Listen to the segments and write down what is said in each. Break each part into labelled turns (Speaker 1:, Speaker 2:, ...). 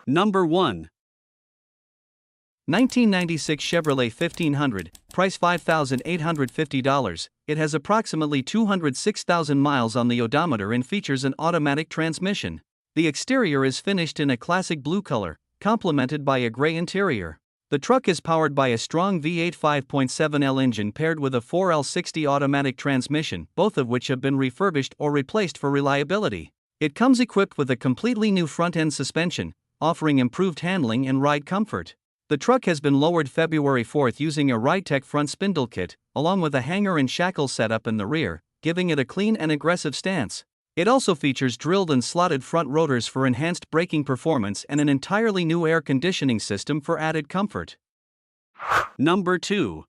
Speaker 1: Number 1.
Speaker 2: 1996 Chevrolet 1500, price $5,850. It has approximately 206,000 miles on the odometer and features an automatic transmission. The exterior is finished in a classic blue color, complemented by a gray interior. The truck is powered by a strong V8 5.7L engine paired with a 4L60 automatic transmission, both of which have been refurbished or replaced for reliability. It comes equipped with a completely new front-end suspension, offering improved handling and ride comfort. The truck has been lowered February 4 using a RideTech front spindle kit, along with a hanger and shackle setup in the rear, giving it a clean and aggressive stance. It also features drilled and slotted front rotors for enhanced braking performance and an entirely new air conditioning system for added comfort.
Speaker 1: Number 2.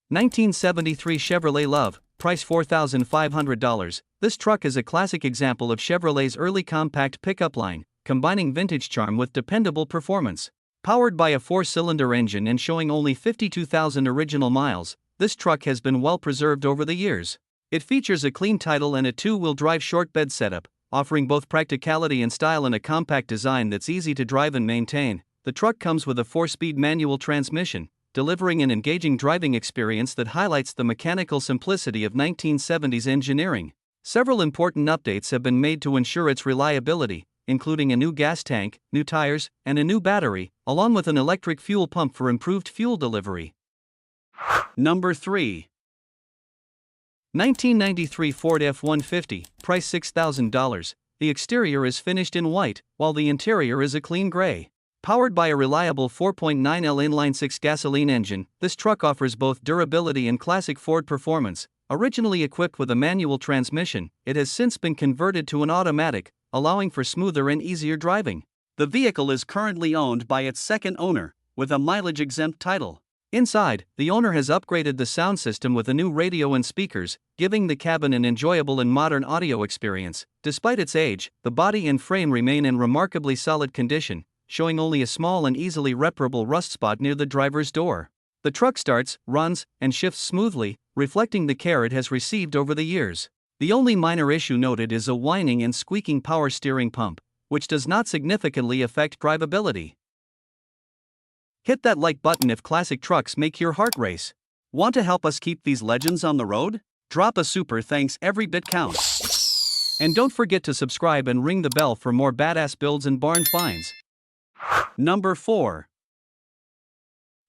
Speaker 2: 1973 Chevrolet LUV, price $4,500. This truck is a classic example of Chevrolet's early compact pickup line, combining vintage charm with dependable performance. Powered by a 4-cylinder engine and showing only 52,000 original miles, this truck has been well preserved over the years. It features a clean title and a 2-wheel drive short bed setup, offering both practicality and style in a compact design that's easy to drive and maintain. The truck comes with a 4-speed manual transmission, delivering an engaging driving experience that highlights the mechanical simplicity of 1970s engineering. Several important updates have been made to ensure its reliability, including a new gas tank, new tires, and a new battery, along with an electric fuel pump for improved fuel delivery.
Speaker 1: Number 3.
Speaker 2: 1993 Ford F-150, price $6,000. The exterior is finished in white, while the interior is a clean gray. Powered by a reliable 4.9L inline-6 gasoline engine, this truck offers both durability and classic Ford performance. Originally equipped with a manual transmission, it has since been converted to an automatic, allowing for smoother and easier driving.
Speaker 1: The vehicle is currently owned by its second owner, with a mileage-exempt title.
Speaker 2: Inside, the owner has upgraded the sound system with a new radio and speakers, giving the cabin an enjoyable and modern audio experience. Despite its age, the body and frame remain in remarkably solid condition, showing only a small and easily reparable rust spot near the driver's door. The truck starts, runs, and shifts smoothly, reflecting the care it has received over the years. The only minor issue noted is a whining and squeaking power steering pump, which does not significantly affect drivability. Hit that like button if classic trucks make your heart race.
Speaker 1: Want to help us keep these legends on the road? Drop a super thanks, every bit counts.
Speaker 2: And don't forget to subscribe and ring the bell for more badass builds and barn finds.
Speaker 1: Number 4.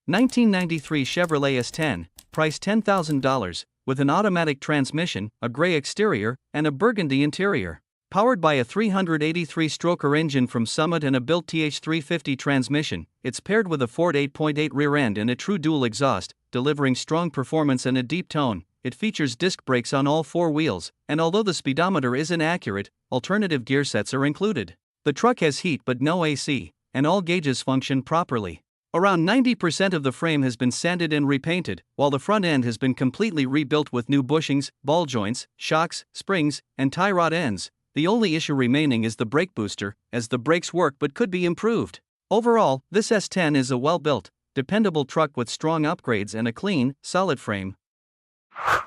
Speaker 2: 1993 Chevrolet S10, price $10,000, with an automatic transmission, a gray exterior, and a burgundy interior. Powered by a 383-stroker engine from Summit and a built TH350 transmission, it's paired with a Ford 8.8 rear end and a true dual exhaust, delivering strong performance and a deep tone. It features disc brakes on all 4 wheels, and although the speedometer is inaccurate, alternative gear sets are included. The truck has heat but no AC, and all gauges function properly. Around 90% of the frame has been sanded and repainted, while the front end has been completely rebuilt with new bushings, ball joints, shocks, springs, and tie rod ends. The only issue remaining is the brake booster, as the brakes work but could be improved. Overall, this S10 is a well-built, dependable truck with strong upgrades and a clean, solid frame.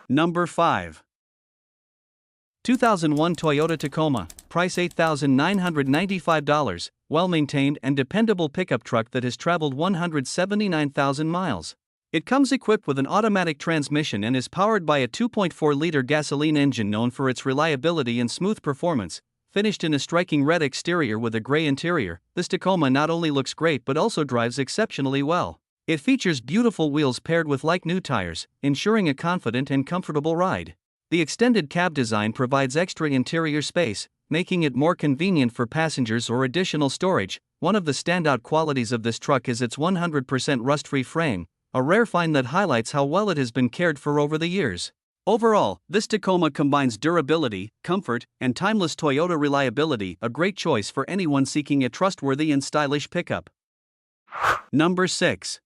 Speaker 1: Number 5.
Speaker 2: 2001 Toyota Tacoma, price $8,995, well-maintained and dependable pickup truck that has traveled 179,000 miles. It comes equipped with an automatic transmission and is powered by a 2.4-liter gasoline engine known for its reliability and smooth performance. Finished in a striking red exterior with a gray interior, this Tacoma not only looks great but also drives exceptionally well. It features beautiful wheels paired with like-new tires, ensuring a confident and comfortable ride. The extended cab design provides extra interior space, making it more convenient for passengers or additional storage. One of the standout qualities of this truck is its 100% rust-free frame, a rare find that highlights how well it has been cared for over the years.
Speaker 1: Overall, this Tacoma combines durability, comfort, and timeless Toyota reliability, a great choice for anyone seeking a trustworthy and stylish pickup. Number 6.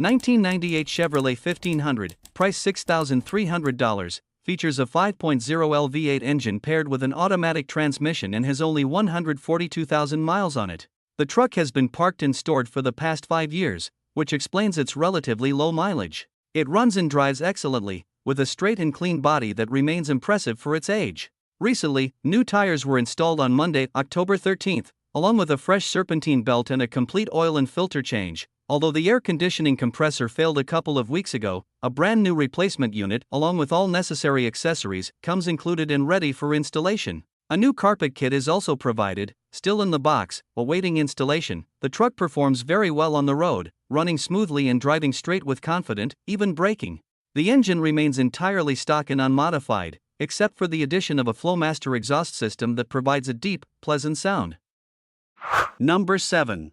Speaker 2: 1998 Chevrolet 1500, price $6,300, features a 5.0L V8 engine paired with an automatic transmission and has only 142,000 miles on it. The truck has been parked and stored for the past 5 years, which explains its relatively low mileage. It runs and drives excellently, with a straight and clean body that remains impressive for its age. Recently, new tires were installed on Monday, October 13th, along with a fresh serpentine belt and a complete oil and filter change. Although the air conditioning compressor failed a couple of weeks ago, a brand new replacement unit, along with all necessary accessories, comes included and ready for installation. A new carpet kit is also provided, still in the box, awaiting installation. The truck performs very well on the road, running smoothly and driving straight with confidence, even braking. The engine remains entirely stock and unmodified, except for the addition of a Flowmaster exhaust system that provides a deep, pleasant sound.
Speaker 1: Number 7.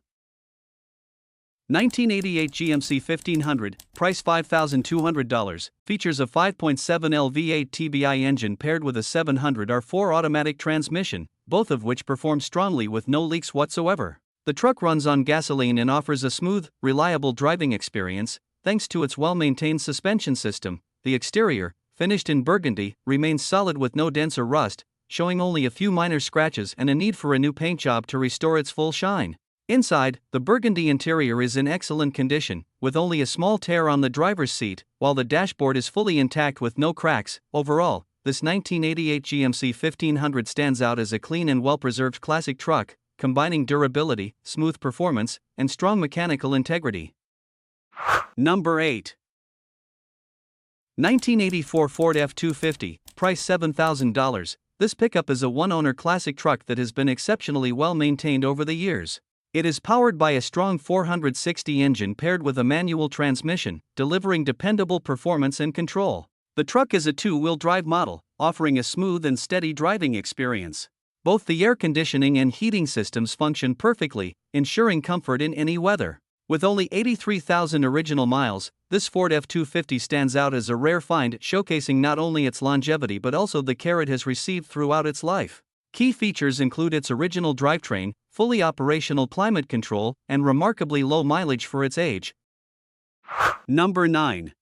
Speaker 1: 1988 GMC 1500, price $5,200, features a 5.7L V8 TBI engine paired with a 700R4 automatic transmission, both of which perform strongly with no leaks whatsoever. The truck runs on gasoline and offers a smooth, reliable driving experience, thanks to its well-maintained suspension system. The exterior, finished in burgundy, remains solid with no dents or rust, showing only a few minor scratches and a need for a new paint job to restore its full shine. Inside, the burgundy interior is in excellent condition, with only a small tear on the driver's seat, while the dashboard is fully intact with no cracks. Overall, this 1988 GMC 1500 stands out as a clean and well-preserved classic truck, combining durability, smooth performance, and strong mechanical integrity. Number 8.
Speaker 2: 1984 Ford F-250, price $7,000. This pickup is a one-owner classic truck that has been exceptionally well maintained over the years. It is powered by a strong 460 engine paired with a manual transmission, delivering dependable performance and control. The truck is a two-wheel drive model, offering a smooth and steady driving experience. Both the air conditioning and heating systems function perfectly, ensuring comfort in any weather. With only 83,000 original miles, this Ford F-250 stands out as a rare find, showcasing not only its longevity but also the care it has received throughout its life. Key features include its original drivetrain, fully operational climate control, and remarkably low mileage for its age.
Speaker 1: Number 9.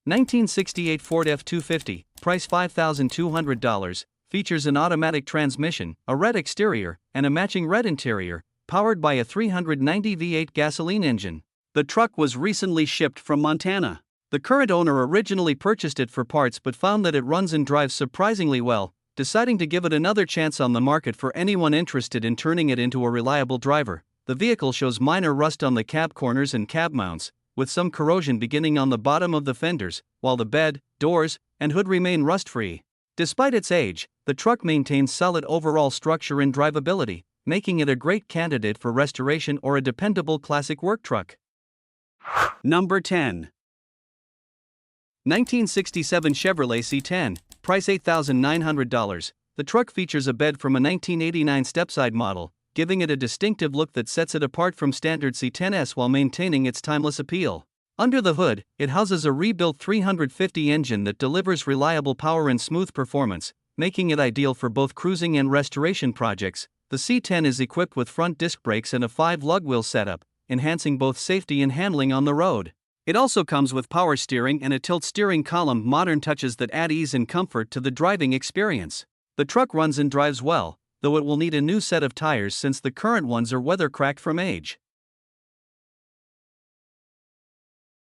Speaker 2: 1968 Ford F-250, price $5,200, features an automatic transmission, a red exterior, and a matching red interior, powered by a 390 V8 gasoline engine.
Speaker 1: The truck was recently shipped from Montana. The current owner originally purchased it for parts but found that it runs and drives surprisingly well, deciding to give it another chance on the market for anyone interested in turning it into a reliable driver. The vehicle shows minor rust on the cab corners and cab mounts, with some corrosion beginning on the bottom of the fenders, while the bed, doors, and hood remain rust-free. Despite its age, the truck maintains solid overall structure and drivability, making it a great candidate for restoration or a dependable classic work truck. Number 10.
Speaker 2: 1967 Chevrolet C10, price $8,900. The truck features a bed from a 1989 stepside model, giving it a distinctive look that sets it apart from standard C10s while maintaining its timeless appeal. Under the hood, it houses a rebuilt 350 engine that delivers reliable power and smooth performance, making it ideal for both cruising and restoration projects. The C10 is equipped with front disc brakes and a 5-lug wheel setup, enhancing both safety and handling on the road. It also comes with power steering and a tilt steering column, modern touches that add ease and comfort to the driving experience. The truck runs and drives well, though it will need a new set of tires since the current ones are weather-cracked from age.